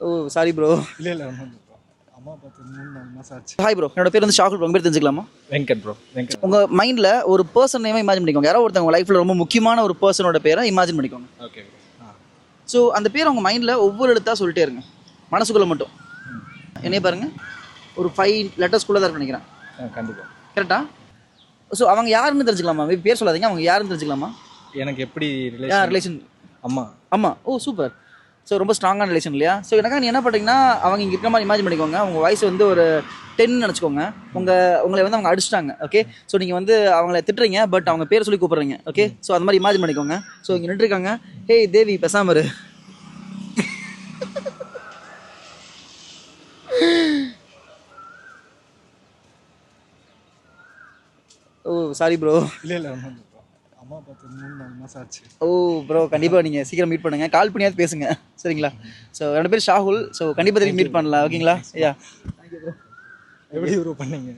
ஓ sorry bro. இல்லை இல்லை ஒன்றும் இல்லை ப்ரோ. அம்மா பார்த்து 3-4 மாதம் ஆச்சு. ஹாய் ப்ரோ, என்னோட பேர் வந்து ஷாகுல். உங்க பேர் தெரிஞ்சுக்கலாமா? வெங்கட் ப்ரோ. வெங்கட். உங்க மைண்ட்ல ஒரு பர்சன் நேமை இமேஜின் பண்ணிக்கோங்க. யாரோ ஒருத்தவங்க லைஃப்ல ரொம்ப முக்கியமான ஒரு பர்சனோட பேரை இமேஜின் பண்ணிக்கோங்க. Okay bro. ஸோ அந்த பேர் உங்க மைண்ட்ல ஒவ்வொரு எழுத்தா சொல்லிட்டே இருங்க, மனசுக்குள்ள மட்டும். என்னைய பாருங்க, ஒரு 5 லெட்டர்ஸ்குள்ள தான் நினைக்கிறேன். கண்டிப்பாக. கரெக்டா? ஸோ அவங்க யாருன்னு தெரிஞ்சுக்கலாமா? பேர் சொல்லாதீங்க, அவங்க யாருன்னு தெரிஞ்சுக்கலாமா? எனக்கு எப்படி ரிலேஷன்? அம்மா. அம்மா. ஓ சூப்பர். ஸோ ரொம்ப ஸ்ட்ராங்கான ரிலேஷன் இல்லையா? ஸோ எனக்காக நீ என்ன பண்ணுறீங்கன்னா, அவங்க இங்கே இருக்கிற மாதிரி இமேஜின் பண்ணிக்கோங்க. அவங்க வயசு வந்து ஒரு 10 நினச்சிக்கோங்க. உங்களை வந்து அவங்க அடிச்சிட்டாங்க. ஓகே, ஸோ நீங்கள் வந்து அவங்கள திட்டுறீங்க, பட் அவங்க பேர் சொல்லி கூப்பிட்றீங்க. ஓகே, ஸோ அந்த மாதிரி இமேஜின் பண்ணிக்கோங்க. ஸோ இங்கே நின்றுருக்காங்க. ஹே தேவி பேசாம இரு. ஓ சாரி ப்ரோ. இல்லை இல்லை ஒன்றும் இல்லை ப்ரோ. அம்மா பார்த்து 3-4 மாதம் ஆச்சு. ஓ ப்ரோ, கண்டிப்பாக நீங்கள் சீக்கிரம் மீட் பண்ணுங்கள். கால் பண்ணியாவது பேசுங்க, சரிங்களா? ஸோ என்னோட பேர் ஷாகுல். ஸோ கண்டிப்பாக திரும்பி மீட் பண்ணலாம். ஓகேங்களா? யா, தேங்க்யூ ப்ரோ. எப்படி ப்ரோ பண்ணீங்க?